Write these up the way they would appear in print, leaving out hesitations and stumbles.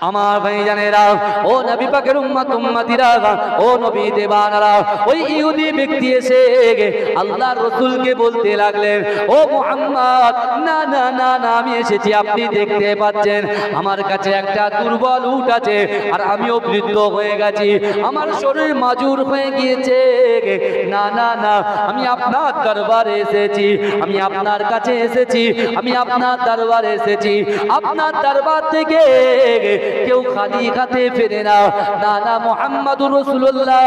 আমার ভাইজানেরা, ও নবী পাকের উম্মত উম্মতিরা, ও নবী দেবানারা, ওই ইহুদি ব্যক্তি এসে আল্লাহর রাসূলকে বলতে লাগলেন, ও মুহাম্মদ, না না না না, আমি এসেছি, আপনি দেখতে পাচ্ছেন আমার কাছে একটা দুর্বল উট আছে, আর আমিও বৃদ্ধ হয়ে গেছি, আমার শরীর মাজুর হয়ে গিয়েছে। না না না, আমি আপনার দরবারে এসেছি, আমি আপনার কাছে এসেছি, আমি আপনার দরবারে এসেছি। আপনার দরবার থেকে কেউ খালি হাতে ফেরে না। না না মুহাম্মাদুর রাসূলুল্লাহ,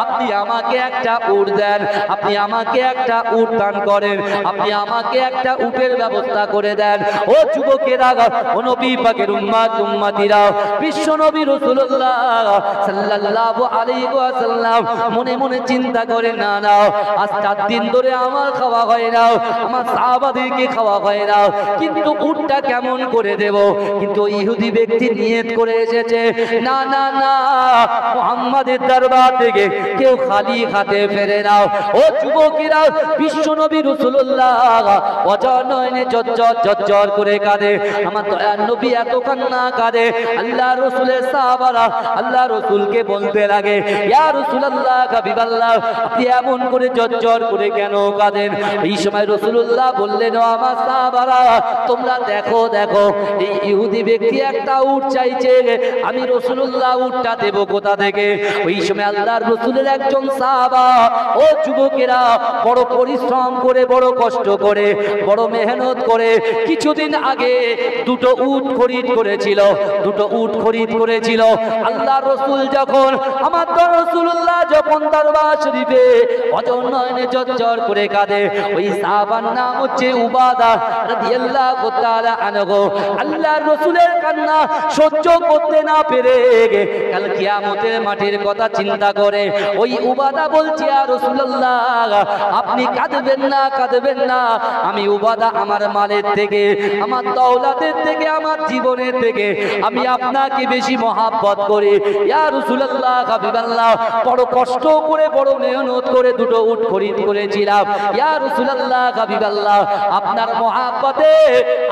আপনি আমাকে একটা উট দেন, আপনি আমাকে একটা উট দান করেন, আপনি আমাকে একটা উটের ব্যবস্থা করে দেন। ও যুবকেরা, ও নবী পাকের উম্মত উম্মতিরা, বিশ্ব নবী রাসূলুল্লাহ সাল্লাল্লাহু আলাইহি ওয়াসাল্লাম মনে মনে চিন্তা করে, না না, আজ 4 দিন ধরে আমার খাওয়া হয় না, আমার সাহাবাদেরকে খাওয়া হয় না, কিন্তু উটটা কেমন করে দেব? কিন্তু ইহুদি ব্যক্তি নিয়ত করে এসেছে, না না না, মুহাম্মাদের দরবার থেকে কেউ খালি হাতে ফেরে না। ও যুবকেরা, বিশ্ব নবী রাসূলুল্লাহ অজর নয়নে ঝরঝর ঝরঝর করে কাঁদে। আমার দয়ার নবী এত কান্না কাঁদে, আল্লাহ রাসূলের সাহাবারা আল্লাহ রাসূলকে বলতে লাগে, ইয়া রাসূলুল্লাহ, হাবিবাল্লাহ, আপনি এমন করে ঝরঝর করে কেন কাঁদেন? এই সময় রাসূলুল্লাহ বললেন, ও আমার সাহাবারা, তোমরা দেখো দেখো, এই ইহুদি ব্যক্তি একটা উট চাইছে, আমি রাসূলুল্লাহ উটটা দেব কোথা থেকে? ওই সময় আল্লাহর রাসূলের একজন সাহাবা, ও যুবকেরা, বড় পরিশ্রম করে, বড় কষ্ট করে, বড় মেহনত করে কিছুদিন আগে 2টো উট খরিদ করেছিল, 2টো উট খরিদ করেছিল। আল্লাহর রাসূল যখন, আমার রাসূলুল্লাহ যখন দরবার শরীফে অজর নয়নে ঝরঝর করে কাঁদে, ওই সাহাবার নাম হচ্ছে উবাদা রাদিয়াল্লাহু তাআলা আনহু। আল্লাহর রাসূলের কান্না সহ্য করতে না পেরে কাল কিয়ামতের মাঠের কথা চিন্তা করে ওই উবাদা বলছে, ইয়া রাসূলুল্লাহ, আপনি কাঁদবেন না, কাঁদবেন না, আমি উবাদা আমার মালের থেকে, আমার দৌলতের থেকে, আমার জীবনের থেকে আমি আপনাকে বেশি মহব্বত করি। ইয়া রাসূলুল্লাহ, হাবিবাল্লাহ, বড় কষ্ট করে, বড় মেহনত করে 2টো উট খরিদ করেছিলাম। ইয়া রাসূলুল্লাহ, হাবিবাল্লাহ, আপনার মহব্বতে,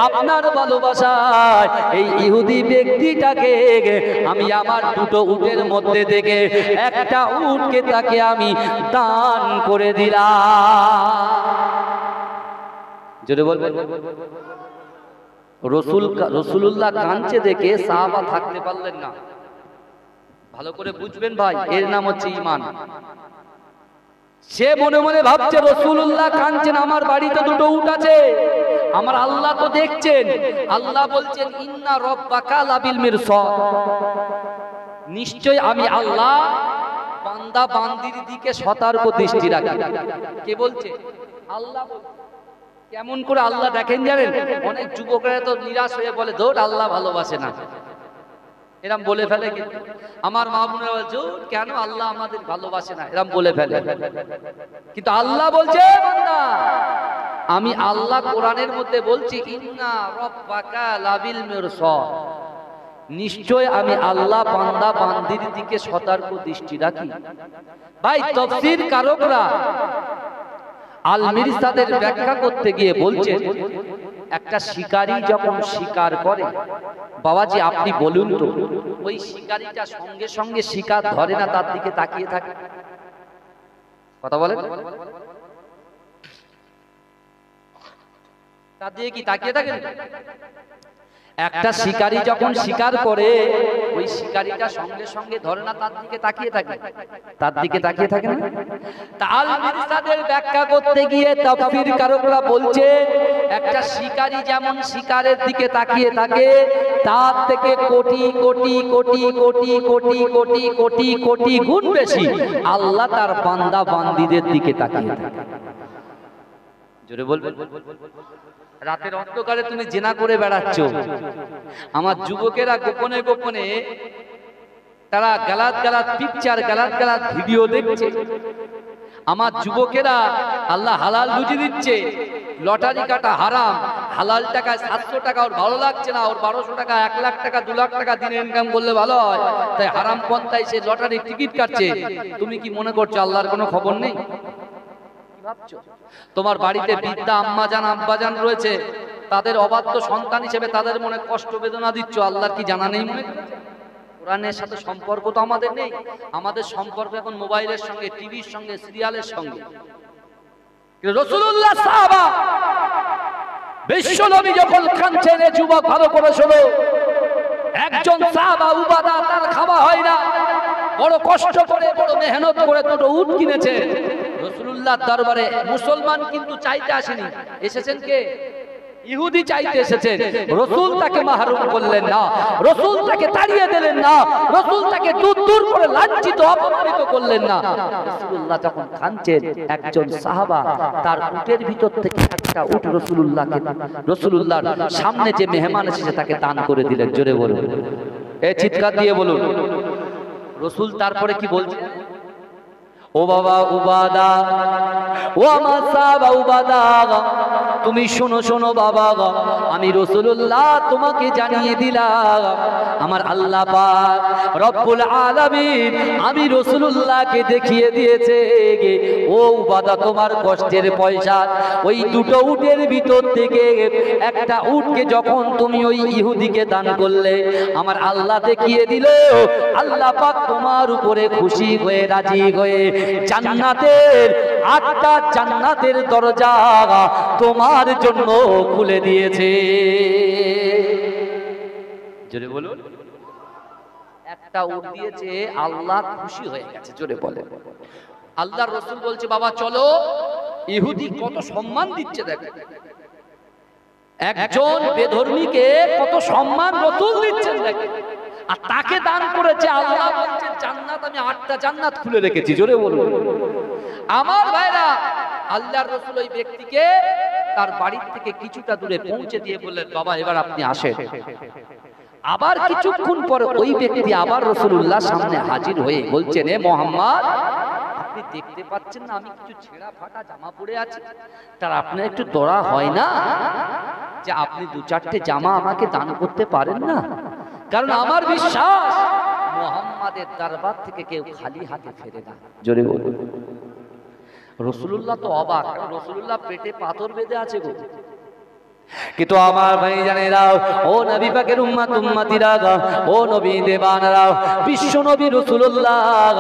আপনার ভালোবাসায় এই ইহুদি ব্যক্তিটাকে আমি আমার 2টো উটের মধ্যে থেকে একটা উটকে তাকে আমি দান করে দিলাম। জোরে বলবেন। রাসূলুল্লাহ কাঁদছে দেখে সাহাবা থাকতে পারলেন না। ভালো করে বুঝবেন ভাই, এর নাম হচ্ছে ঈমান। সে মনে মনে ভাবছে, রাসূলুল্লাহ কাঁদছেন, আমার বাড়িতে 2টো উট আছে, আমার আল্লাহ তো দেখছেন। আল্লাহ বলছেন, ইন্না রাব্বাকা লাবিল মিরসাদ, নিশ্চয় আমি আল্লাহ বান্দা বান্দির দিকে সতর্ক দৃষ্টি রাখি। কে বলছে? আল্লাহ বলছে। কেমন করে আল্লাহ দেখেন জানেন? অনেক যুবকেরা তো নিরাশ হয়ে বলে, ধর আল্লাহ ভালোবাসে না, এরকম বলে ফেলে। আমার মা বোনেরা বলছে, কেন আল্লাহ আমাদের ভালোবাসে না, এরকম বলে ফেলে। কিন্তু আল্লাহ বলছে, বান্দা, আমি আল্লাহ কোরআনের মধ্যে বলছি, ইন্না রাব্বাকা লাবিল মিরসাদ, নিশ্চয় আমি আল্লাহ বান্দা বান্দির দিকে সতর্ক দৃষ্টি রাখি। ভাই, তাফসীর কারকরা আল মিরসাদের ব্যাখ্যা করতে গিয়ে বলছে, একটা শিকারী যখন শিকার করে, বাবাজি আপনি বলুন তো, ওই শিকারীটা সঙ্গে সঙ্গে শিকার ধরে না, তার দিকে তাকিয়ে থাকে? কথা বলেন, তার দিকে কি তাকিয়ে থাকে? একটা শিকারী যখন শিকার করে, ওই শিকারীটা সঙ্গে সঙ্গে ধরে না, তার দিকে তাকিয়ে থাকে? তার দিকে তাকিয়ে থাকে না? আল মিরসাদের ব্যাখ্যা করতে গিয়ে তাফসীর কারকরা বলছে, একটা শিকারী যেমন শিকারের দিকে তাকিয়ে থাকে, তার থেকে কোটি কোটি কোটি কোটি কোটি কোটি কোটি কোটি গুণ বেশি আল্লাহ তার বান্দা বান্দীদের দিকে তাকিয়ে থাকে। জোরে বলবেন। রাতের অন্ধকারে তুমি জিনা করে বেড়াচ্ছ, আমার যুবকেরা গোপনে গোপনে তারা গালাত গালাত পিকচার, গালাত গালাত ভিডিও দেখছে। আমার যুবকেরা আল্লাহ হালাল রুজি দিচ্ছে, লটারি কাটা হারাম, হালাল টাকায় 700 টাকা ওর ভালো লাগছে না, ওর 1200 টাকা, 1 লাখ টাকা, 2 লাখ টাকা দিনে ইনকাম করলে ভালো হয়, তাই হারাম পন্থায় সে লটারির টিকিট কাটছে। তুমি কি মনে করছো আল্লাহর কোনো খবর নেই? তোমার বাড়িতে বৃদ্ধা আম্মা জান আব্বা জান রয়েছে, তাদের অবাধ্য সন্তান হিসেবে তাদের মনে কষ্ট বেদনা দিচ্ছ, আল্লাহর কি জানা নেই মনে? কোরআনের সাথে সম্পর্ক তো আমাদের নেই, আমাদের সম্পর্ক এখন মোবাইলের সঙ্গে, টিভির সঙ্গে, সিরিয়ালের সঙ্গে। রাসূলুল্লাহ সাহাবা বিশ্ব নবী যখন কাঁদছেন, যুবক ভালো করে শোনো, একজন সাহাবা উবাদা, তার খাওয়া হয় না, বড় কষ্ট করে বড় মেহনত করে দুটো উট কিনেছে রাসূলুল্লাহর দরবারে। মুসলমান কিন্তু চাইতে আসেনি, এসেছেন কে? ইহুদি চাইতে এসেছেন। রাসূল তাকে মাহরুম করলেন না, রাসূল তাকে তাড়িয়ে দিলেন না, রাসূল তাকে দূর দূর করে লাঞ্ছিত অপমানিত করলেন না। রাসূলুল্লাহ যখন কাঁদছেন, একজন সাহাবা তার উটের ভিতর থেকে একটা উট রাসূলুল্লাহর সামনে যে মেহমান এসেছে তাকে দান করে দিলেন। জোরে বলুন, এই চিৎকার দিয়ে বলুন। রাসূল তারপরে কি বলছেন? ও বাবা উবাদা, ও আমার সাহাবা উবাদা, তুমি শোনো শোনো বাবা, আমি রাসূলুল্লাহ তোমাকে জানিয়ে দিলাম, আমার আল্লাহ পাক রব্বুল আলামিন আমি রাসূলুল্লাহকে দেখিয়ে দিয়েছে, ও উবাদা তোমার কষ্টের পয়সা ওই দুটো উটের ভিতর থেকে একটা উটকে যখন তুমি ওই ইহুদিকে দান করলে, আমার আল্লাহ দেখিয়ে দিল, আল্লাহ পাক তোমার উপরে খুশি হয়ে রাজি হয়ে জান্নাতের 8টা জান্নাতের দরজা তোমার জন্য খুলে দিয়েছে। জোরে বলুন, একটা উট দিয়েছে, আল্লাহ খুশি হয়ে গেছে। জোরে বলে, আল্লাহর রাসূল বলছে বাবা চলো, ইহুদি কত সম্মান দিচ্ছে দেখো, একজন বেধর্মীকে কত সম্মান রাসূল দিচ্ছেন দেখো, আর তাকে দান করেছে। আল্লাহ বলছেন জান্নাত আমি 8টা জান্নাত খুলে রেখেছি। জোরে বলুন আমার ভাইরা, আল্লাহর রাসূল ওই ব্যক্তিকে তার বাড়ি থেকে কিছুটা দূরে পৌঁছে দিয়ে বললেন বাবা এবার আপনি আসেন। আবার কিছুক্ষণ পর ওই ব্যক্তি আবার রাসূলুল্লাহর সামনে হাজির হয়ে বলছেন, এ মুহাম্মদ, আপনি দেখতে পাচ্ছেন না আমি কিছু ছেঁড়া ফাটা জামা পরে আছি, তার আপনার একটু দয়া হয় না যে আপনি 2-4টে জামা আমাকে দান করতে পারেন না? কারণ আমার বিশ্বাস মুহাম্মাদের দরবার থেকে কেউ খালি হাতে ফেরে না। জোরে বলুন। রাসূলুল্লাহ তো অবাক, রাসূলুল্লাহ পেটে পাথর বেঁধে আছে গো। কিন্তু আমার ভাই জানেরা, ও নবী পাকের উম্মত উম্মতিরা, ও নবী দেবানরা, বিশ্ব নবী রাসূলুল্লাহ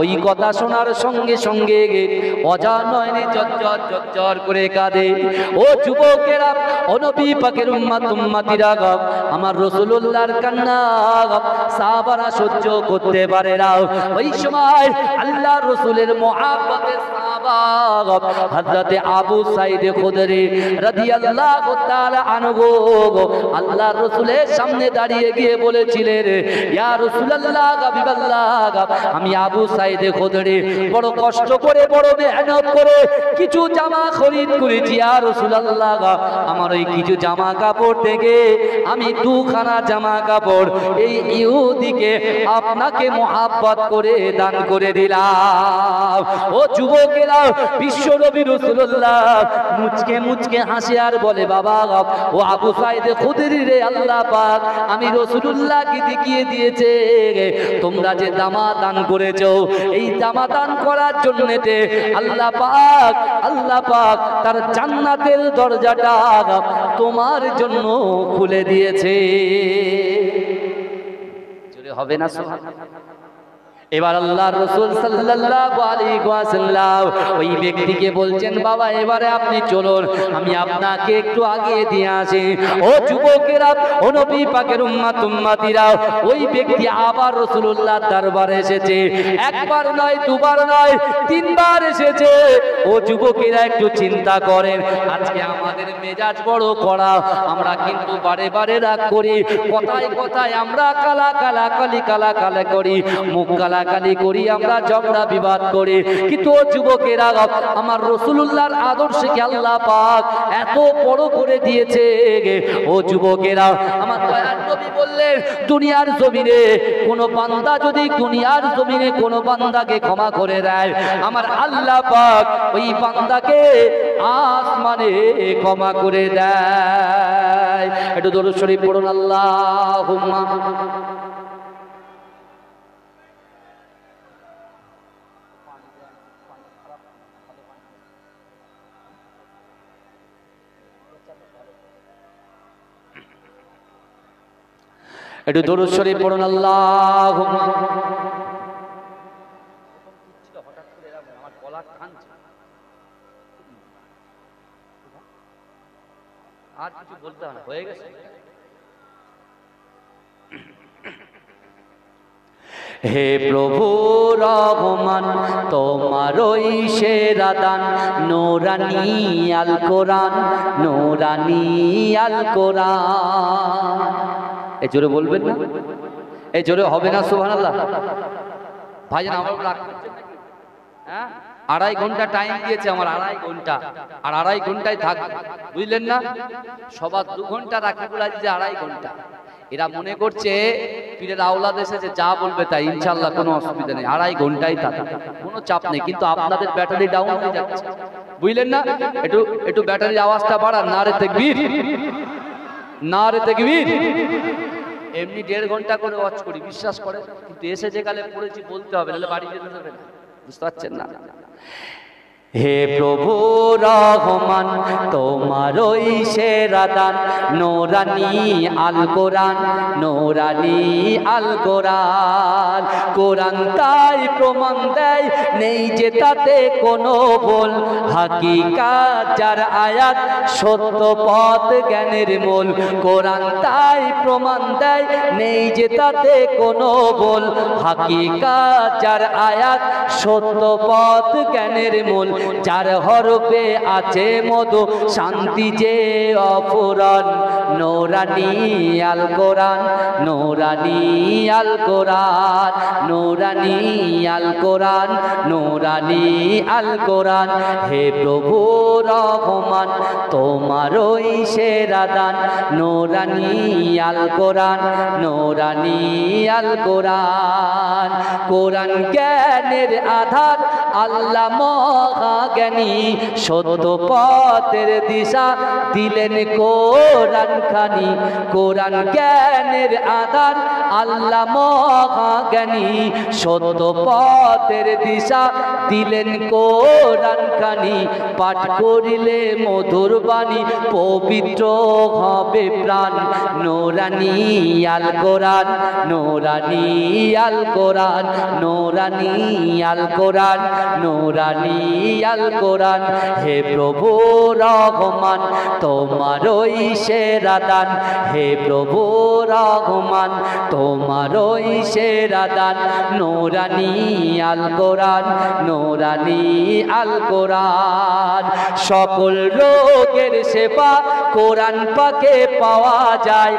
ওই কথা শোনার সঙ্গে সঙ্গে অজার নয়নে ঝরঝর ঝরঝর করে কাঁদে। ও যুবকেরা, ও নবী পাকের উম্মত উম্মতিরা, আমার রাসূলুল্লাহর কান্না সাহাবারা সহ্য করতে পারে না। ওই সময় আল্লাহর রাসূলের মুহাব্বতের সাহাবা হযরত আবু সাঈদ খুদরি রাদিয়াল্লাহু তাআলা আনহু আল্লাহর রাসূলের সামনে দাঁড়িয়ে গিয়ে বলেছিলেন, ইয়া রাসূলুল্লাহ হাবিবাল্লাহ, আমি আবু সাঈদ খুদরি বড় কষ্ট করে বড় মেহনত করে কিছু জামা খরিদ করেছি। ইয়া রাসূলুল্লাহ, আমার ওই কিছু জামা কাপড় থেকে আমি 2খানা জামা কাপড় এই ইহুদিকে আপনাকে মুহাব্বত করে দান করে দিলাম। ও যুবকেরা, বিশ্ব নবী রাসূলুল্লাহ মুচকে মুচকে হাসে আর বলে, বাবা ও আবু সাঈদ খুদরি রে, আল্লাহ পাক আমি রাসূলুল্লাহকে দেখিয়ে দিয়েছে, তোমরা যে জামা দান করেছো এই জামা দান করার জন্যতে আল্লাহ পাক তার জান্নাতের দরজাটা তোমার জন্য খুলে দিয়েছে। জোরে হবে না সুবহানাল্লাহ? এবার আল্লাহর রাসূল সাল্লাল্লাহু আলাইহি ওয়াসাল্লাম ওই ব্যক্তিকে বলছেন, বাবা এবারে আপনি চলুন, আমি আপনাকে একটু আগে দিয়ে আসি। ও যুবকেরা, ও নবী পাকের উম্মত উম্মতিরা, ওই ব্যক্তি আবার রাসূলুল্লাহর দরবারে এসেছে। একবার নয়, দুবার নয়, 3বার এসেছে। ও যুবকেরা একটু চিন্তা করেন, আজকে আমাদের মেজাজ বড় কড়া, আমরা কিন্তু বারে বারে রাগ করি, কথায় কথায় আমরা কালা করি, মুখ কালাকালি করি, আমরা ঝগড়া বিবাদ করি। কিন্তু ও যুবকেরা, আমার রাসূলুল্লাহর আদর্শকে আল্লাহ পাক এত বড় করে দিয়েছে। ও যুবকেরা, আমার দয়ার নবী বললেন, দুনিয়ার জমিনে কোন বান্দা যদি দুনিয়ার জমিনে কোন বান্দাকে ক্ষমা করে দেয়, আমার আল্লাহ পাক ওই বান্দাকে আসমানে ক্ষমা করে দেয়। একটু দরুদ শরীফ পড়ুন, আল্লাহুম্মা। একটু দরুদ শরীফ পড়ুন। আল্লাহুম্মা আর কিছু বলতে হবে না, হয়ে গেছে। হে প্রভু রহমান তোমারই সেরা দান, নূরানী আল কোরআন, নূরানী আল কোরআন। এই জোরে বলবেন না? এই জোরে হবে না সুবহানাল্লাহ? ভাইজান আমার রাগ করছেন নাকি? হ্যাঁ, 2.5 ঘন্টা টাইম দিয়েছে আমার, 2.5 ঘন্টা, আর 2.5 ঘন্টায় থাকবে, বুঝলেন না? সবার 2 ঘন্টা রাখি বলা যে 2.5 ঘন্টা। এরা মনে করছে পীরের আওলাদ এসেছে, যা বলবে তাই, ইনশাআল্লাহ কোনো অসুবিধা নেই, 2.5 ঘন্টাই থাকবে, কোনো চাপ নেই। কিন্তু আপনাদের ব্যাটারি ডাউন হয়ে যাচ্ছে, বুঝলেন না? একটু ব্যাটারির আওয়াজটা বাড়ান। নারে তাকবীর, নারে তাকবীর। এমনি 1.5 ঘন্টা করে ওয়াচ করি, বিশ্বাস করে, কিন্তু এসে যে কালে পড়েছি বলতে হবে, নাহলে বাড়ি যেতে দেবে না, বুঝতে পারছেন না? হে প্রভু রহমান তোমারই সেরা দান, নূরানী আল কোরআন, নূরানী আল কোরআন। কোরআন তাই প্রমাণ দেয় নেই যে তাতে কোনো ভুল, হাকিকাত যার আয়াত সত্য পথ জ্ঞানের মূল। কোরআন তাই প্রমাণ দেয় নেই যে তাতে কোনো ভুল, হাকিকাত যার আয়াত সত্য পথ জ্ঞানের মূল। যার হরফে আছে মধু শান্তি যে অফুরান, নূরানী আল কোরআন, নূরানী আল কোরআন, নূরানী আল কোরআন, নূরানী আল কোরআন। হে প্রভু রহমান তোমারই সেরা দান, নূরানী আল কোরআন, নূরানী আল কোরআন। কোরআন জ্ঞানের আধার, আল্লাহ মহাজ্ঞানী, সত্য পথের দিশা দিলেন কোরআন খানি। কোরআন জ্ঞানের আধার, আল্লাহ মহাজ্ঞানী, সত্য পথের দিশা দিলেন কোরআন খানি। পাঠ করিলে মধুর বাণী পবিত্র হবে প্রাণ, নূরানী আল কোরআন, নূরানী আল কোরআন, নূরানী আল কোরআন, নূরানী আল কোরআন। হে প্রভু রহমান তোমারই সেরা দান, হে প্রভু রহমান তোমারই সেরা দান, নূরানী আল কোরআন, নূরানী আল কোরআন। সকল রোগের সেবা কোরআন পাকে পাওয়া যায়,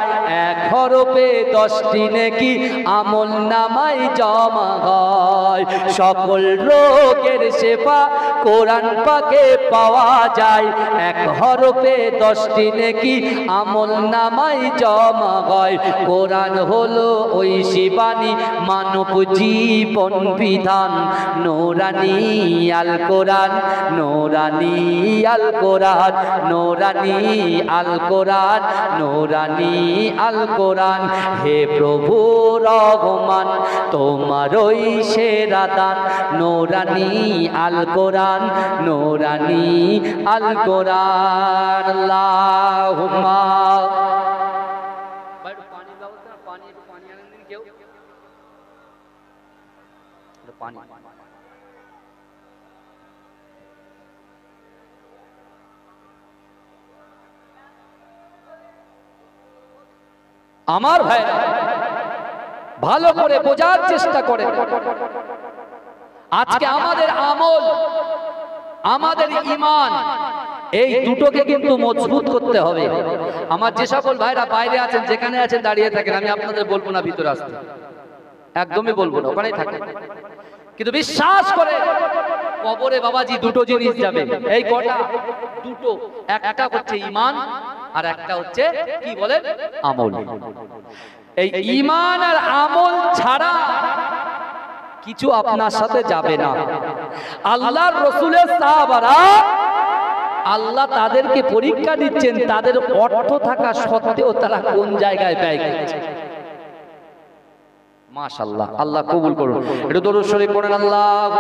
1 হরফে 10টি নেকি আমল নামায় জমা হয়। সকল রোগের সেবা কোরআন পাকে পাওয়া যায়, 1 হরফে 10টি নেকি আমল নামায় জমা হয়। কোরআন হলো ঐশী বাণী মানব জীবন বিধান, নূরানী আল কোরআন, নূরানী আল কোরআন, নূরানী আল কোরআন, নূরানী আল কোরআন। হে প্রভু রহমান তোমারই সেরা দান, নূরানী আল কোরআন, নূরানী আল কোরআন। আল্লাহুম্মা পানি ব্যবস্থা, পানি আনেন দিন কেউ, পানি। আমার ভাই ভালো করে বোঝার চেষ্টা করে, আজকে আমাদের আমল, আমাদের ঈমান, এই দুটোকে কিন্তু মজবুত করতে হবে। আমার যে সকল ভাইরা বাইরে আছেন, যেখানে আছেন দাঁড়িয়ে থাকেন, আমি আপনাদের বলবো না ভিতরে আসতে, একদমই বলবো না, ওখানেই থাকেন। কিন্তু বিশ্বাস করে কবরে বাবাজি দুটো জিনিস যাবে, এই কটা, দুটো, একটা হচ্ছে ঈমান আর একটা হচ্ছে কি বলে আমল। এই ঈমান আর আমল ছাড়া কিছু আপনার সাথে যাবে না। আল্লাহর রাসূলের সাহাবারা, আল্লাহ তাদেরকে পরীক্ষা দিচ্ছেন, তাদের অর্থ থাকা সত্ত্বেও তারা কোন জায়গায় ব্যয় করছে। মাশাআল্লাহ, আল্লাহ কবুল করুন। একটু দরুদ শরীফ পড়েন। আল্লাহ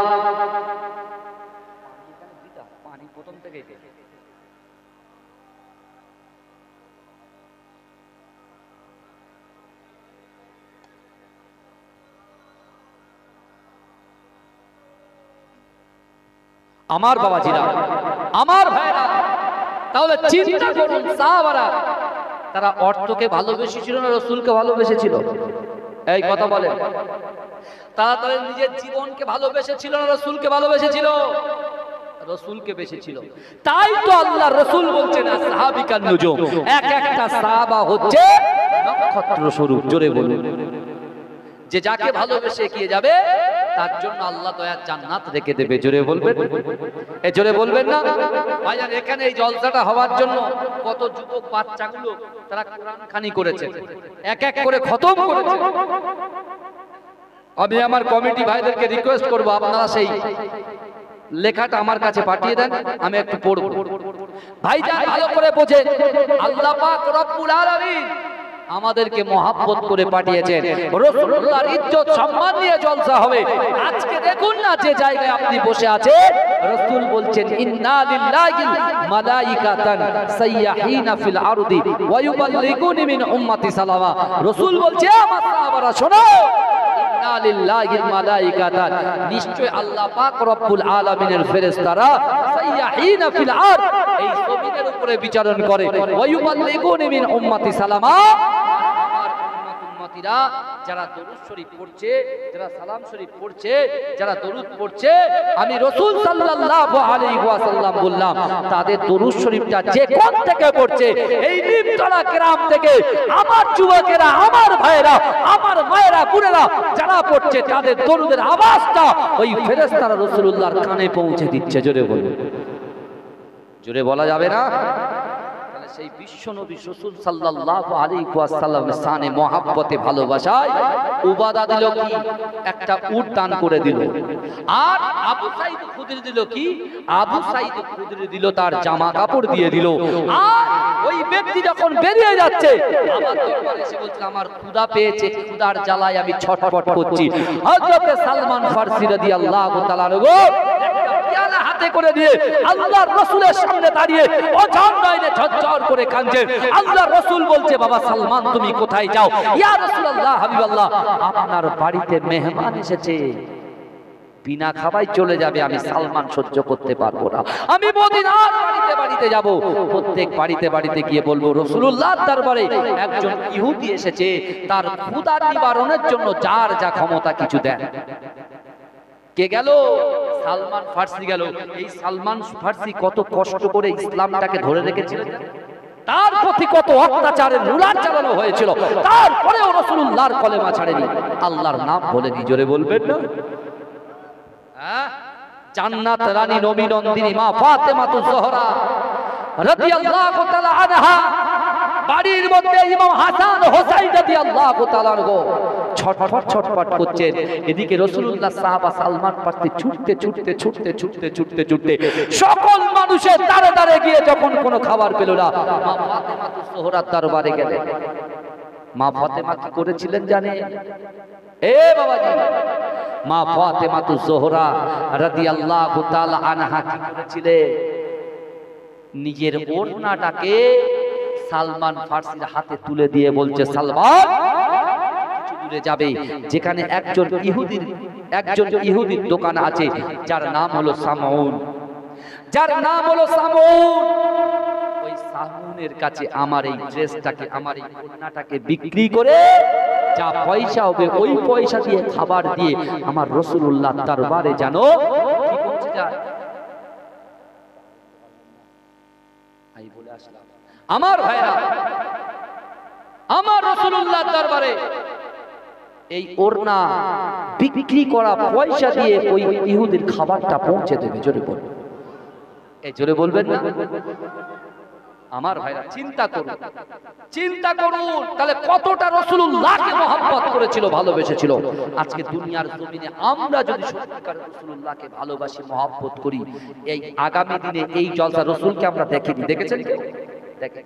পানি প্রথম থেকেই আমার বাবাজিরা, আমার ভাইরা, তাহলে চিন্তা করুন সাহাবারা তারা অর্থকে ভালোবেসেছিল না রাসূলকে ভালোবেসেছিল? এই কথা বলেন। তারা তাদের নিজের জীবনকে ভালোবেসেছিল না রাসূলকে ভালোবেসেছিল? রাসূলকে বেসেছিল। তাই তো আল্লাহর রাসূল বলছেন আসহাবিকান নুজুম, এক একটা সাহাবা হচ্ছে নক্ষত্র স্বরূপ। জোরে বলুন। যে যাকে ভালোবেসে এগিয়ে যাবে তার জন্য আল্লাহ দয়ার জান্নাত রেখে দেবে। জোরে বলবেন, এই জোরে বলবেন না ভাইজান? এখানে এই জলসাটা হওয়ার জন্য কত যুবক বাচ্চাগুলো তারা কোরআন খানি করেছে, এক এক করে খতম করেছে। আমি আমার কমিটি ভাইদেরকে রিকোয়েস্ট করব, আপনারা সেই লেখাটা আমার কাছে পাঠিয়ে দেন, আমি একটু পড়ব। ভাইজান ভালো করে বোঝেন, আল্লাহ পাক রব্বুল আলামিন আমাদেরকে মহাব্বত করে পাঠিয়েছেন। রাসূলুল্লাহর ইজ্জত সম্মান নিয়ে জলসা হবে। আজকে দেখুন না যে জায়গায় আপনি বসে আছেন, রাসূল বলছেন ইন্না লিল্লাহি মালাইকাতান সাইয়াহিনা ফিল আরদি ওয়া ইউবাল্লিগুনি মিন উম্মতি সালামা। রাসূল বলছে আমার সাহাবারা শোনো, ইন্না লিল্লাহি মালাইকাতান, নিশ্চয় আল্লাহ পাক রব্বুল আলামিনের ফেরেশতারা সাইয়াহিনা ফিল আরদ, এই জমিনের উপরে বিচরণ করে, ওয়া ইউবাল্লিগুনি মিন উম্মতি সালামা, যারা দরুদ শরীফ পড়ছে, যারা সালাম শরীফ পড়ছে, যারা দরুদ পড়ছে, আমি রাসূল সাল্লাল্লাহু আলাইহি ওয়াসাল্লাম বললাম তাদের দরুদ শরীফটা যে কোন থেকে পড়ছে, এই নিমতলা গ্রাম থেকে আমার যুবকেরা, আমার ভাইয়েরা, আমার মায়েরা, বোনেরা যারা পড়ছে তাদের দরুদের আওয়াজটা ওই ফেরেশতারা রাসূলুল্লাহর কানে পৌঁছে দিচ্ছে। জোরে বলুন। জোরে বলা যাবে না? সেই বিশ্ব নবী রাসূল সাল্লাল্লাহু আলাইহি ওয়াসাল্লামের শানে মহব্বতে ভালোবাসায় উবাদা দিল কি? একটা উট দান করে দিল। আর আবু সাঈদ খুদরি দিল কি? আবু সাঈদ খুদরি দিল তার জামা কাপড় দিয়ে দিল। আর ওই ব্যক্তি যখন বেরিয়ে যাচ্ছে আমার দরবারে এসে বলছে আমার ক্ষুধা পেয়েছে, ক্ষুধার জ্বালায় আমি ছটফট করছি। হযরত সালমান ফারসি রাদিয়াল্লাহু তাআলা পেয়ালা হাতে করে দিয়ে আল্লাহর রাসূলের সামনে দাঁড়িয়ে অঝর নয়নে ঝরঝর করে কাঁদছেন। আল্লাহর রাসূল বলছে বাবা সালমান তুমি কোথায় যাও? ইয়া রাসূলুল্লাহ হাবিবাল্লাহ আপনার বাড়িতে মেহমান এসেছে, বিনা খাবাই চলে যাবে, আমি সালমান সহ্য করতে পারবো না, আমি মদিনার বাড়িতে বাড়িতে যাব। প্রত্যেক বাড়িতে বাড়িতে গিয়ে বলবো রাসূলুল্লাহর দরবারে একজন ইহুদি এসেছে, তার ক্ষুধা নিবারণের জন্য যার যা ক্ষমতা কিছু দেন। কে গেল? সালমান ফারসি গেল। এই সালমান ফারসি কত কষ্ট করে ইসলামটাকে ধরে রেখেছিল, তার প্রতি কত অত্যাচারের রুলার চালানো হয়েছিল, তারপরেও রাসূলুল্লাহর কলেমা ছাড়েনি, আল্লাহর নাম বলেনি। জোরে বলবেন না? জান্নাত রানী নবী নন্দিনী মা ফাতেমাতুজ জোহরা রাদিয়াল্লাহু তাআলা আনহা বাড়ির মধ্যে ইমাম হাসান হোসেন রাদিয়াল্লাহু তাআলা ছটফট ছটফট করছেন। এদিকে রাসূলুল্লাহ সাহাবা সালমান ফারসি ছুটতে ছুটতে ছুটতে ছুটতে ছুটতে ছুটতে সকল মানুষের দাঁড়ে দাঁড়ে গিয়ে যখন কোনো খাবার পেল না, মা ফাতেমাতুজ জোহরার দরবারে গেলেন। মা ফাতেমা কি করেছিলেন জানেন? এ বাবাজি, মা ফাতেমাতুজ জোহরা রাদিয়াল্লাহু তাআলা আনহা কি করেছিলেন? নিজের ওড়নাটাকে সালমান ফারসির হাতে তুলে দিয়ে বলছে সালমান কিছু দূরে যাবে, যেখানে একজন ইহুদির দোকান আছে যার নাম হলো সামউন, যার নাম হলো সামউন। ওই সামউনের কাছে আমার এই ড্রেসটাকে, আমার এই ওড়নাটাকে বিক্রি করে যা পয়সা হবে ওই পয়সা দিয়ে খাবার দিয়ে আমার রাসূলুল্লাহ দরবারে জানো কি পৌঁছে যায়। আই বলে আসলাম আমার ভাইরা, আমার রাসূলুল্লাহ দরবারে এই ওড়না বিক্রি করা পয়সা দিয়ে ওই ইহুদির খাবারটা পৌঁছে দেবে। জোরে বলবেন, এই জোরে বলবেন না? আমার ভাইরা চিন্তা করুন, চিন্তা করুন তাহলে কতটা রাসূলুল্লাহকে মহব্বত করেছিল, ভালোবেসেছিল। আজকে দুনিয়ার জমিনে আমরা যদি সত্যিকার রাসূলুল্লাহকে ভালোবাসি, মহব্বত করি, এই আগামী দিনে এই জলসা রাসূলকে আমরা দেখিনি, দেখেছেন কেউ? দেখেন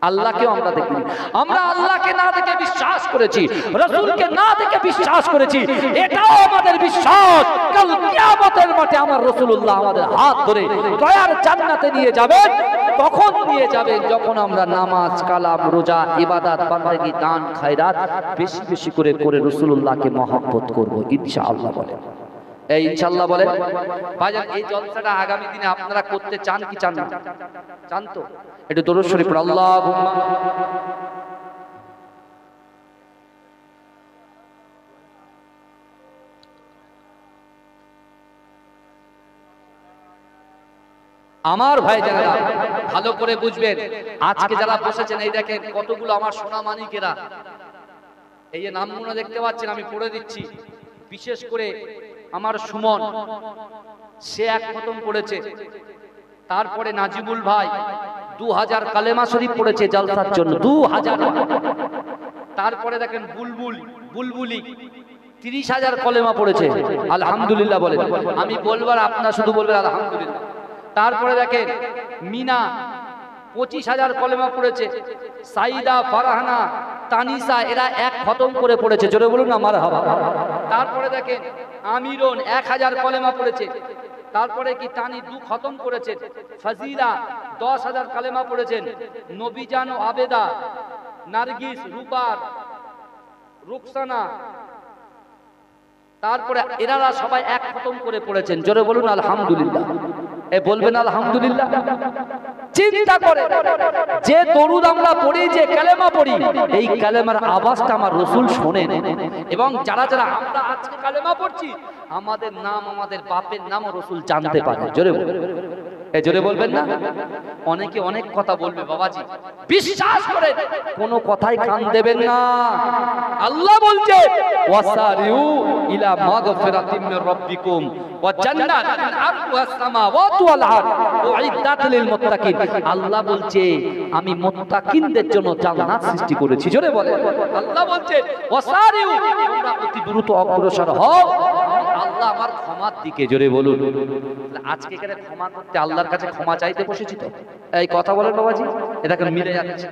আল্লাহকেও আমরা দেখিনি। আমরা আল্লাহকে না দেখে বিশ্বাস করেছি, রাসূলকে না দেখে বিশ্বাস করেছি। এটাও আমাদের বিশ্বাস কাল কিয়ামতের মাঠে আমার রাসূলুল্লাহ আমাদের হাত ধরে দয়ার জান্নাতে নিয়ে যাবেন। তখন নিয়ে যাবেন যখন আমরা নামাজ, কালাম, রোজা, ইবাদত, বান্দাগি, দান, খায়রাত বেশি বেশি করে রাসূলুল্লাহকে মহব্বত করব ইনশাআল্লাহ। বলেন এই ইনশাআল্লাহ বলে ভাইজান, এই জলসাটা আগামী দিনে আপনারা করতে চান কি চান না? চান তো? একটু দরুদ শরীফ পড়ো। আল্লাহুম্মা আমার ভাই যারা ভালো করে বুঝবেন, আজকে যারা বসেছেন এই দেখেন কতগুলো আমার সোনা মানিকেরা, এই যে নামগুলো দেখতে পাচ্ছেন আমি পড়ে দিচ্ছি। বিশেষ করে আমার সুমন, সে এক খতম পড়েছে। তারপরে নাজিবুল ভাই 2000 কালেমা শরীফ পড়েছে জলসার জন্য, 2000। তারপরে দেখেন বুলবুলি 30,000 কলেমা পড়েছে। আলহামদুলিল্লাহ বলেন। আমি বলবার আপনারা শুধু বলবেন আলহামদুলিল্লাহ। তারপরে দেখেন মিনা 25,000 কলেমা পড়েছে। সাইদা, ফারহানা, তানিসা এরা এক খতম করে পড়েছে, জোরে বলুন না মারহাবা। তারপরে দেখেন আমিরন 1000 কলেমা পড়েছে। তারপরে কি তানি 2 খতম করেছে। ফাজিলা 10,000 কলেমা পড়েছেন। নবীজান ও আবেদা, নারগিস, রুবার, রুকসানা, তারপরে এনারা সবাই এক খতম করে পড়েছেন, জোরে বলুন আলহামদুলিল্লাহ। এ বলবেন আলহামদুলিল্লাহ। চিন্তা করে যে দরুদ আমরা পড়ি, যে কালেমা পড়ি, এই কালেমার আওয়াজটা আমার রাসূল শোনেন। এবং যারা যারা আমরা আজকে কালেমা পড়ছি, আমাদের নাম, আমাদের বাপের নামও রাসূল জানতে পারে, জোরে বলুন। এই জোরে বলবেন না? অনেকে অনেক কথা বলবে বাবাজি, বিশ্বাস করে কোনো কথাই কান দেবেন না। আল্লাহ বলছে ওয়াসারিউ ইলা মাগফিরাতিম মির রাব্বিকুম ওয়া জান্নাতিন আরদুহাস সামাওয়াতু ওয়াল আরদ উইদ্দাত লিল মুত্তাকিন। আল্লাহ বলছে আমি মুত্তাকিনদের জন্য জান্নাত সৃষ্টি করেছি, জোরে বলে। আল্লাহ বলছে ওয়াসারিউ, তোমরা অতি দ্রুত অগ্রসর হও আল্লাহ আমার ক্ষমার দিকে, জোরে বলুন। আজকে এখানে ক্ষমা করতে আল্লাহর কাছে ক্ষমা চাইতে বসেছি তো, এই কথা বলেন বাবাজি, এটা কেন মিলে যাচ্ছে।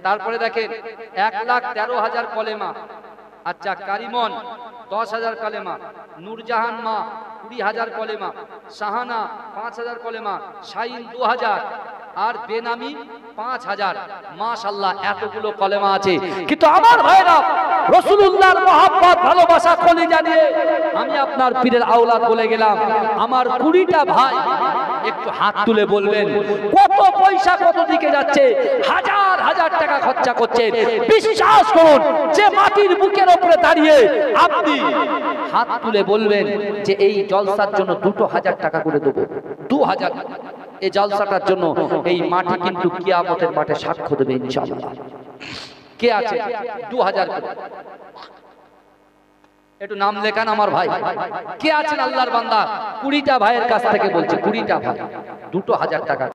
তারপরে দেখেন 1,13,000 কলেমা। আচ্ছা, কারিমন 10,000 কলেমা, নূরজাহান মা 20,000 কলেমা, শাহানা 5,000 কলেমা, শাইন 2,000, আর বেনামি 5,000। মাশাআল্লাহ, এতগুলো কলেমা আছে। কিন্তু আমার ভাইরা, রাসূলুল্লাহর মহব্বত, ভালোবাসা কলিজা নিয়ে আমি আপনার পীরের আওলাদ বলে গেলাম। আমার 20টা ভাই একটু হাত তুলে বলবেন কত পয়সা কত দিকে যাচ্ছে, হাজার হাজার টাকা খরচা করছেন। বিশ্বাস করুন, যে মাটির বুকের উপরে দাঁড়িয়ে আপনি হাত তুলে বলবেন যে এই জলসার জন্য 2,000 টাকা করে দেবো, 2,000 এই জলসাটার জন্য, এই মাটি কিন্তু কিয়ামতের মাঠে সাক্ষ্য দেবে ইনশাআল্লাহ। কে আছে 2,000 করে? একটু নাম লেখান আমার ভাই। কে আছেন আল্লাহর বান্দা? 20টা ভাইয়ের কাছ থেকে বলছে, 20টা ভাই 2,000 টাকা।